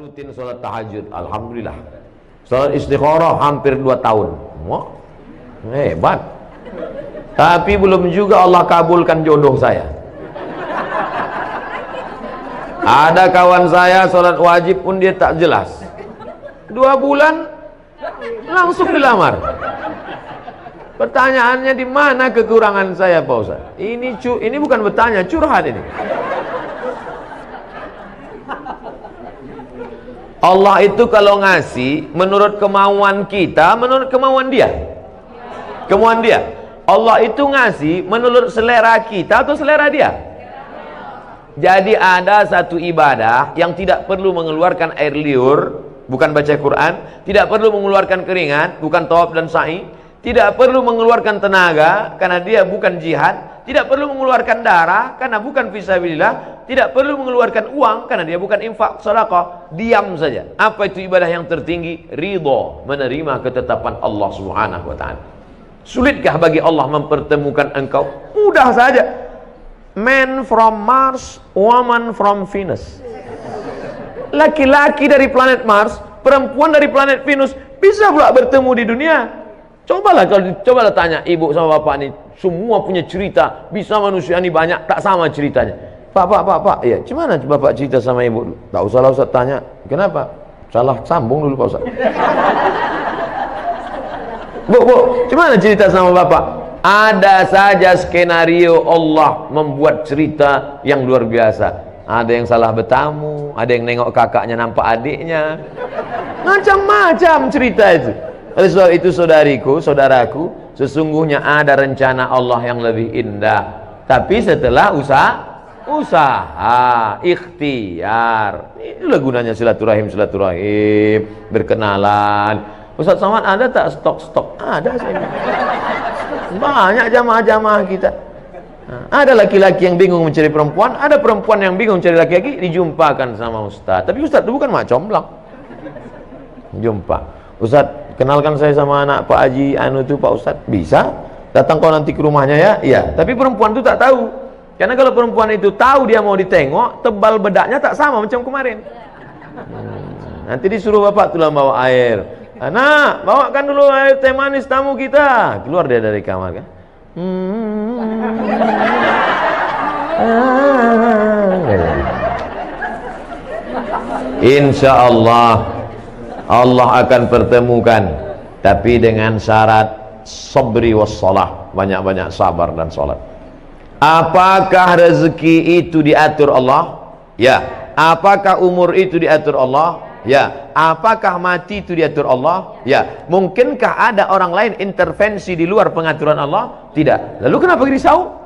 rutin sholat tahajud, alhamdulillah. Sholat istikharah hampir 2 tahun. Wah, hebat. Tapi belum juga Allah kabulkan jodoh saya. Ada kawan saya sholat wajib pun dia tak jelas. 2 bulan langsung dilamar. Pertanyaannya, di mana kekurangan saya, Pak Ustaz? Ini bukan bertanya, curhat ini. Allah itu kalau ngasih menurut kemauan kita, menurut kemauan dia. Kemauan dia. Allah itu ngasih menurut selera kita atau selera dia. Jadi ada satu ibadah yang tidak perlu mengeluarkan air liur, bukan baca Quran, tidak perlu mengeluarkan keringat, bukan tawaf dan sa'i, tidak perlu mengeluarkan tenaga karena dia bukan jihad, tidak perlu mengeluarkan darah karena bukan fisabilillah, tidak perlu mengeluarkan uang karena dia bukan infak sedekah. Diam saja. Apa itu ibadah yang tertinggi? Ridha, menerima ketetapan Allah Subhanahu wa taala. Sulitkah bagi Allah mempertemukan engkau? Mudah saja. Man from Mars, woman from Venus. Laki-laki dari planet Mars, perempuan dari planet Venus, bisa pula bertemu di dunia. Cobalah tanya ibu sama bapak nih, semua punya cerita, bisa manusia ini banyak, tak sama ceritanya. Pak, ya, gimana bapak cerita sama ibu? Tak usahlah Ustaz tanya, kenapa? Salah sambung dulu Pak Ustaz. Bu, gimana cerita sama bapak? Ada saja skenario Allah membuat cerita yang luar biasa. Ada yang salah bertamu, ada yang nengok kakaknya nampak adiknya, macam-macam cerita itu. Oleh sebab itu saudaraku, sesungguhnya ada rencana Allah yang lebih indah. Tapi setelah usaha, ikhtiar. Itulah gunanya silaturahim, berkenalan. Ustaz Somad, ada tak stok? Ada saya. Banyak jamaah-jamaah kita. Ada laki-laki yang bingung mencari perempuan, ada perempuan yang bingung mencari laki-laki, dijumpakan sama Ustaz. Tapi Ustaz itu bukan mak comblang. Jumpa. Ustaz, kenalkan saya sama anak Pak Haji anu itu Pak Ustaz. Bisa? Datang kau nanti ke rumahnya ya? Iya. Tapi perempuan itu tak tahu. Karena kalau perempuan itu tahu dia mau ditengok, tebal bedaknya tak sama macam kemarin. Nanti disuruh bapak tulang bawa air. Anak, bawakan dulu air teh manis tamu kita. Keluar dia dari kamar kan. Insya Allah Allah akan pertemukan, tapi dengan syarat sabri wassalah, banyak-banyak sabar dan salat. Apakah rezeki itu diatur Allah? Ya. Apakah umur itu diatur Allah? Ya. Apakah mati itu diatur Allah? Ya. Mungkinkah ada orang lain intervensi di luar pengaturan Allah? Tidak. Lalu kenapa risau?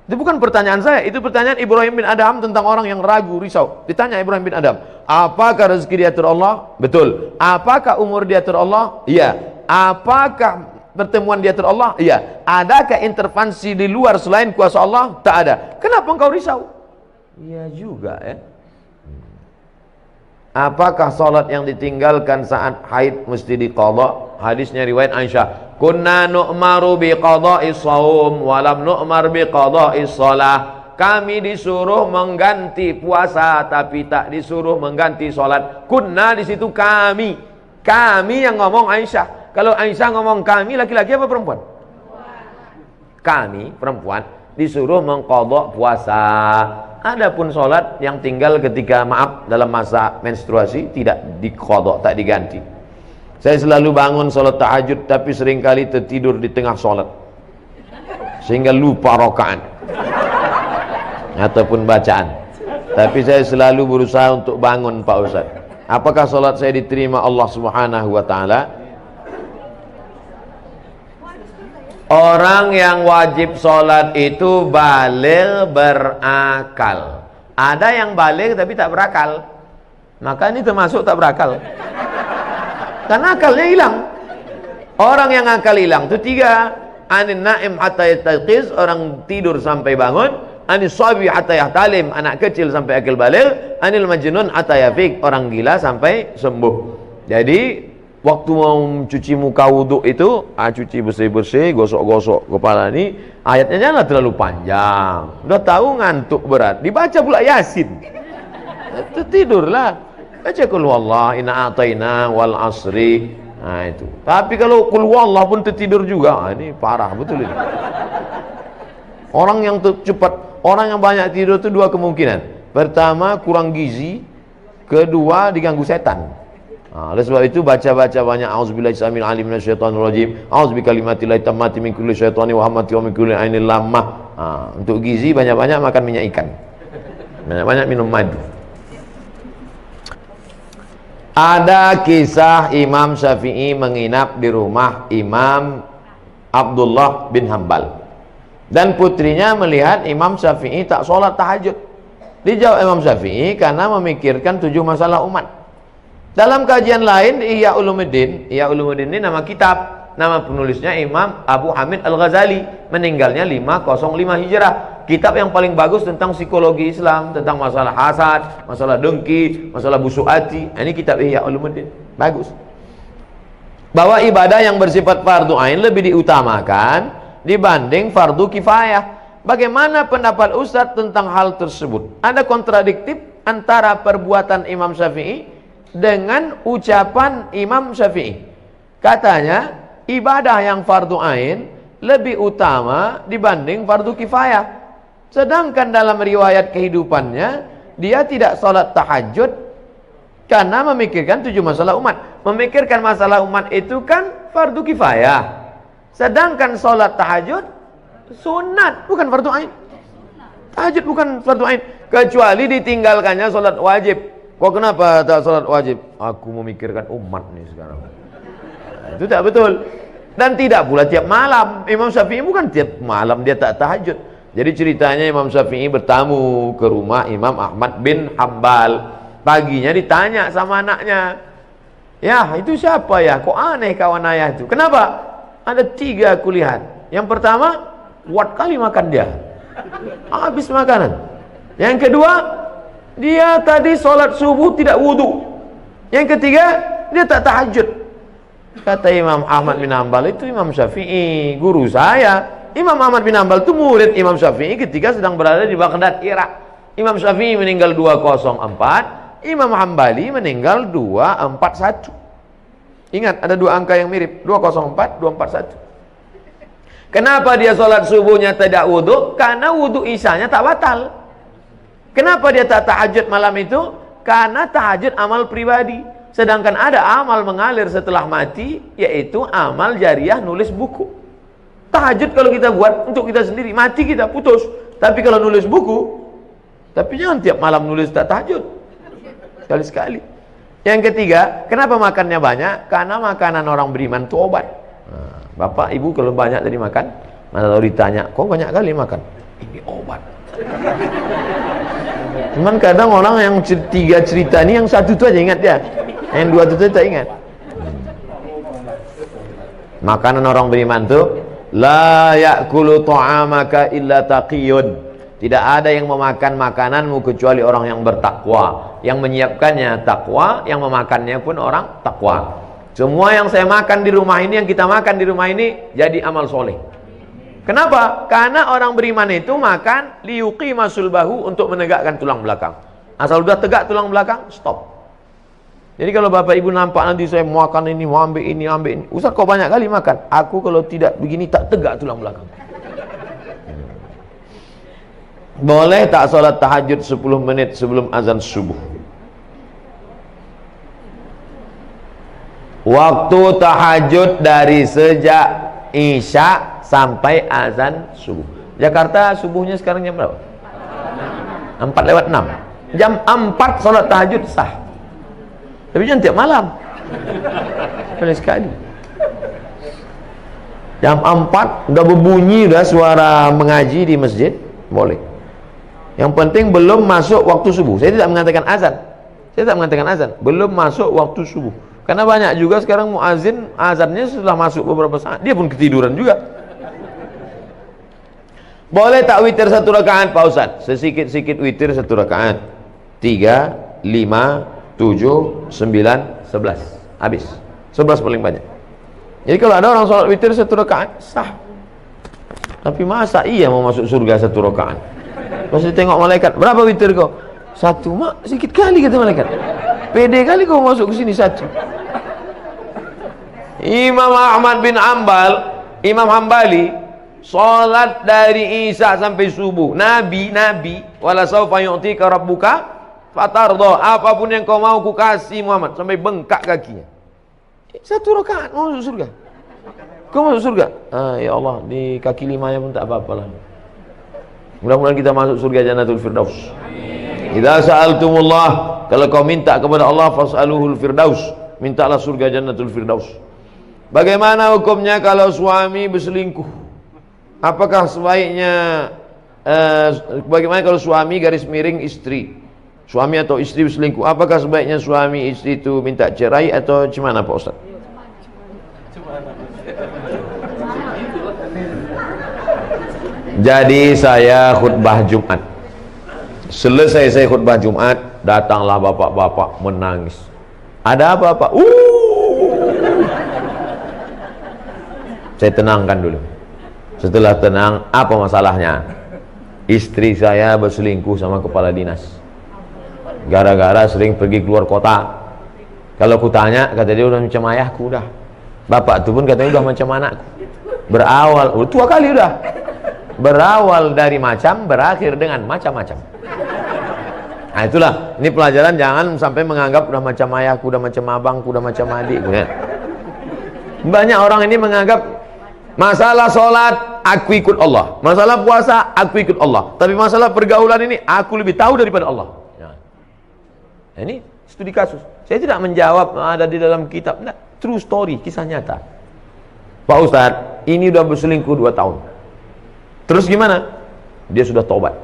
Itu bukan pertanyaan saya, itu pertanyaan Ibrahim bin Adham tentang orang yang ragu, risau. Ditanya Ibrahim bin Adham, apakah rezeki diatur Allah? Betul. Apakah umur diatur Allah? Iya. Apakah pertemuan diatur Allah? Iya. Adakah intervensi di luar selain kuasa Allah? Tak ada. Kenapa engkau risau? Iya juga ya. Apakah salat yang ditinggalkan saat haid mesti diqadha? Hadisnya riwayat Aisyah. Kunna nu'maru biqadha'i shaum wa lam nu'mar biqadha'i shalah. Kami disuruh mengganti puasa tapi tak disuruh mengganti salat. Kunna di situ kami. Kami yang ngomong Aisyah. Kalau Aisyah ngomong kami, laki-laki apa perempuan? Kami perempuan disuruh mengqadha puasa. Adapun sholat yang tinggal ketika dalam masa menstruasi tidak diqadha, tak diganti. Saya selalu bangun sholat tahajud tapi seringkali tertidur di tengah sholat sehingga lupa rakaat ataupun bacaan. Tapi saya selalu berusaha untuk bangun Pak Ustaz. Apakah sholat saya diterima Allah Subhanahu wa taala? Orang yang wajib sholat itu baligh berakal. Ada yang baligh tapi tak berakal, maka ini termasuk tak berakal. Karena akalnya hilang. Orang yang akal hilang itu 3. Anin naim hatta yastayqiz, orang tidur sampai bangun. Anis sabi hatta yahtalim, anak kecil sampai akil baligh. Anil majnun hatta yafiq, orang gila sampai sembuh. Jadi waktu mau cuci muka wudhu itu, cuci bersih-bersih, gosok-gosok kepala ini, ayatnya janganlah terlalu panjang. Udah tahu ngantuk berat, dibaca pula Yasin. Itu tidurlah. Baca kul wallah, inna a'taina wal asri. Nah itu. Tapi kalau kul wallah pun tertidur juga, ini parah betul ini. Orang yang cepat, orang yang banyak tidur itu dua kemungkinan. Pertama, kurang gizi. Kedua, diganggu setan. Oleh sebab itu baca-baca banyak auzubillahi samil alim minasyaitonir rajim, auzubikalimatillahit tammati min kulli syaitani wa hamati wa min kulli ainil lammah. Untuk gizi banyak-banyak makan minyak ikan. Banyak-banyak minum madu. Ada kisah Imam Syafi'i menginap di rumah Imam Abdullah bin Hambal. Dan putrinya melihat Imam Syafi'i tak sholat tahajud. Dijawab Imam Syafi'i karena memikirkan 7 masalah umat. Dalam kajian lain di Ihya Ulumuddin ini nama kitab, nama penulisnya Imam Abu Hamid Al-Ghazali, meninggalnya 505 Hijrah. Kitab yang paling bagus tentang psikologi Islam, tentang masalah hasad, masalah dengki, masalah busuk hati. Ini kitab Ihya Ulumuddin, bagus. Bahwa ibadah yang bersifat fardu ain lebih diutamakan dibanding fardu kifayah. Bagaimana pendapat Ustadz tentang hal tersebut? Ada kontradiktif antara perbuatan Imam Syafi'i dengan ucapan Imam Syafi'i. Katanya ibadah yang fardu ain lebih utama dibanding fardu kifayah. Sedangkan dalam riwayat kehidupannya dia tidak sholat tahajud karena memikirkan 7 masalah umat. Memikirkan masalah umat itu kan fardu kifayah. Sedangkan sholat tahajud sunat, bukan fardu ain. Tahajud bukan fardu ain, kecuali ditinggalkannya sholat wajib. Kok kenapa tak sholat wajib? Aku memikirkan umat nih sekarang. Nah, itu tak betul. Dan tidak pula tiap malam. Imam Syafi'i bukan tiap malam dia tak tahajud. Jadi ceritanya Imam Syafi'i bertamu ke rumah Imam Ahmad bin Hambal. Paginya ditanya sama anaknya, ya itu siapa ya? Kok aneh kawan ayah itu? Kenapa? Ada 3 aku lihat. Yang pertama, kuat kali makan dia, habis makanan. Yang kedua, dia tadi sholat subuh tidak wudhu. Yang ketiga, dia tak tahajud. Kata Imam Ahmad bin Hambal, itu Imam Syafi'i, guru saya. Imam Ahmad bin Hambal itu murid Imam Syafi'i ketika sedang berada di Baghdad, Irak. Imam Syafi'i meninggal 204, Imam Hambali meninggal 241. Ingat, ada 2 angka yang mirip, 204, 241. Kenapa dia sholat subuhnya tidak wudhu? Karena wudhu isyanya tak batal. Kenapa dia tak tahajud malam itu? Karena tahajud amal pribadi. Sedangkan ada amal mengalir setelah mati, yaitu amal jariah nulis buku. Tahajud kalau kita buat untuk kita sendiri, mati kita putus. Tapi kalau nulis buku, tapi jangan tiap malam nulis tak tahajud. Sekali-sekali. Yang ketiga, kenapa makannya banyak? Karena makanan orang beriman itu obat. Nah, bapak, ibu kalau banyak tadi makan, mana tahu ditanya, kok banyak kali makan? Ini obat. Cuman kadang orang yang 3 cerita ini, yang 1 itu aja ingat dia, yang 2 itu tak ingat. Makanan orang beriman itu, la ya'kulu ta'amaka illa taqiyun. Tidak ada yang memakan makananmu kecuali orang yang bertakwa. Yang menyiapkannya takwa, yang memakannya pun orang takwa. Semua yang saya makan di rumah ini, yang kita makan di rumah ini, jadi amal soleh. Kenapa? Karena orang beriman itu makan liyuqima sulbahu, untuk menegakkan tulang belakang. Asal udah tegak tulang belakang, stop. Jadi kalau bapak ibu nampak nanti saya makan ini, mau ambil ini, ambil ini. Ustaz kok banyak kali makan? Aku kalau tidak begini tak tegak tulang belakang. Boleh tak sholat tahajud 10 menit sebelum azan subuh? Waktu tahajud dari sejak isya sampai azan subuh. Jakarta subuhnya sekarang jam berapa? 4:06. Jam 4 sholat tahajud sah. Tapi jangan tiap malam. Sekali-sekali. Jam 4 udah berbunyi, udah suara mengaji di masjid, boleh. Yang penting belum masuk waktu subuh. Saya tidak mengatakan azan. Saya tidak mengatakan azan. Belum masuk waktu subuh. Karena banyak juga sekarang muazin azannya setelah masuk beberapa saat, dia pun ketiduran juga. Boleh tak witir 1 rakaat Pak Ustaz? Sesikit-sikit witir 1 rakaat. 3, 5, 7, 9, 11. Habis. 11 paling banyak. Jadi kalau ada orang sholat witir 1 rakaat, sah. Tapi masa iya mau masuk surga 1 rakaat? Pas tengok malaikat, berapa witir kau? 1, mak, sedikit kali kata malaikat. Pede kali kau masuk ke sini satu. Imam Ahmad bin Ambal, Imam Hambali, salat dari Isya sampai subuh. Nabi, wala saufa yu'tika rabbuka fatardo, apapun yang kau mau ku kasih Muhammad, sampai bengkak kakinya. Satu rakaat mau masuk surga. Kau masuk surga? Ya Allah, di kaki limanya pun tak apa-apa lah. Mudah-mudahan kita masuk surga Jannatul Firdaus. Idza sa'altumullah, kalau kau minta kepada Allah, fas'aluhul firdaus, mintalah surga Jannatul Firdaus. Bagaimana hukumnya kalau suami berselingkuh? Apakah sebaiknya bagaimana kalau suami garis miring istri? Suami atau istri berselingkuh, apakah sebaiknya suami istri itu minta cerai atau gimana Pak Ustaz? Jadi saya khutbah Jumat. Selesai saya khutbah Jumat, datanglah bapak-bapak menangis. Ada apa Pak? Saya tenangkan dulu. Setelah tenang, apa masalahnya? Istri saya berselingkuh sama kepala dinas. Gara-gara sering pergi keluar kota. Kalau ku tanya, kata dia udah macam ayahku udah. Bapak tu pun katanya udah macam anakku. Berawal, tua kali udah. Berawal dari macam, berakhir dengan macam-macam. Nah itulah, ini pelajaran, jangan sampai menganggap udah macam ayahku, udah macam abangku, udah macam adikku ya. Banyak orang ini menganggap masalah sholat aku ikut Allah, masalah puasa aku ikut Allah, tapi masalah pergaulan ini aku lebih tahu daripada Allah. Nah, ini studi kasus. Saya tidak menjawab ada di dalam kitab, enggak, true story, kisah nyata. Pak Ustadz, ini udah berselingkuh 2 tahun. Terus gimana? Dia sudah tobat.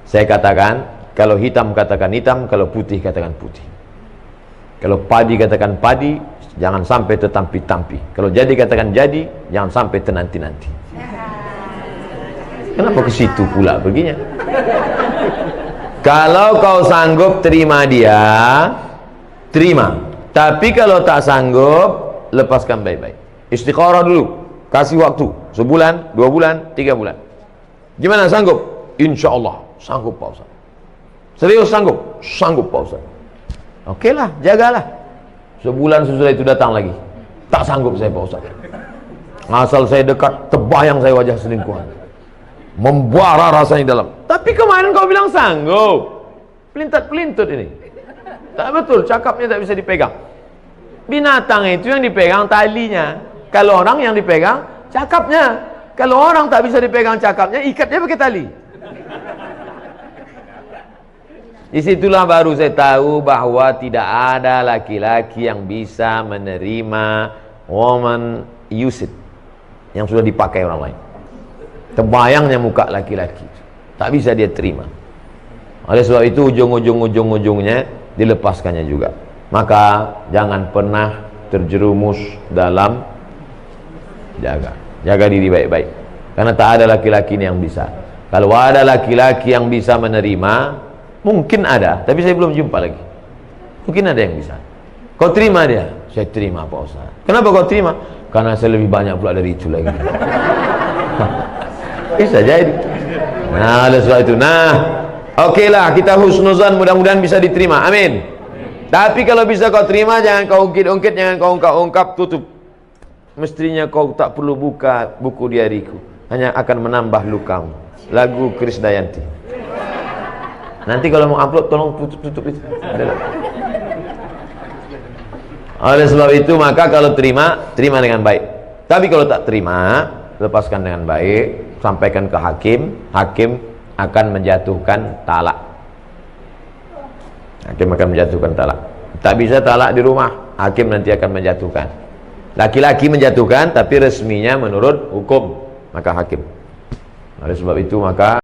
Saya katakan, kalau hitam katakan hitam, kalau putih katakan putih. Kalau padi katakan padi, jangan sampai tertampi-tampi. Kalau jadi katakan jadi, jangan sampai tenanti-nanti. Kenapa ke situ pula perginya? Kalau kau sanggup terima dia, terima. Tapi kalau tak sanggup, lepaskan baik-baik. Istikharah dulu, kasih waktu sebulan, 2 bulan, 3 bulan. Gimana sanggup? Insya Allah sanggup Pak Ustaz. Serius sanggup? Sanggup Pak Ustaz. Oke lah, jagalah. Sebulan sesudah itu datang lagi. Tak sanggup saya Pak Ustaz. Asal saya dekat, terbayang saya wajah selingkuhan. Membara rasanya dalam. Tapi kemarin kau bilang sanggup. Pelintat-pelintut ini. Tak betul, cakapnya tak bisa dipegang. Binatang itu yang dipegang talinya. Kalau orang yang dipegang cakapnya. Kalau orang tak bisa dipegang cakapnya, ikat dia pakai tali. Disitulah baru saya tahu bahwa tidak ada laki-laki yang bisa menerima woman used yang sudah dipakai orang lain. Terbayangnya muka laki-laki, tak bisa dia terima. Oleh sebab itu ujung-ujungnya dilepaskannya juga. Maka jangan pernah terjerumus dalam jaga diri baik-baik, karena tak ada laki-laki yang bisa. Kalau ada laki-laki yang bisa menerima, mungkin ada, tapi saya belum jumpa lagi. Mungkin ada yang bisa. Kau terima dia? Saya terima Pak Ustaz. Kenapa kau terima? Karena saya lebih banyak pula dari itu lagi. Bisa jadi. Nah, oleh sebab itu, okeylah, kita husnuzan, mudah-mudahan bisa diterima. Amin. Tapi kalau bisa kau terima, jangan kau ungkit-ungkit, jangan kau ungkap-ungkap, tutup. Mestinya kau tak perlu buka buku diariku, hanya akan menambah lukamu. Lagu Krisdayanti. Nanti kalau mau upload tolong tutup itu. Oleh sebab itu, maka kalau terima dengan baik. Tapi kalau tak terima, lepaskan dengan baik, sampaikan ke hakim. Hakim akan menjatuhkan talak. Hakim akan menjatuhkan talak. Tak bisa talak di rumah, hakim nanti akan menjatuhkan. Laki-laki menjatuhkan, tapi resminya menurut hukum, maka hakim. Oleh sebab itu, maka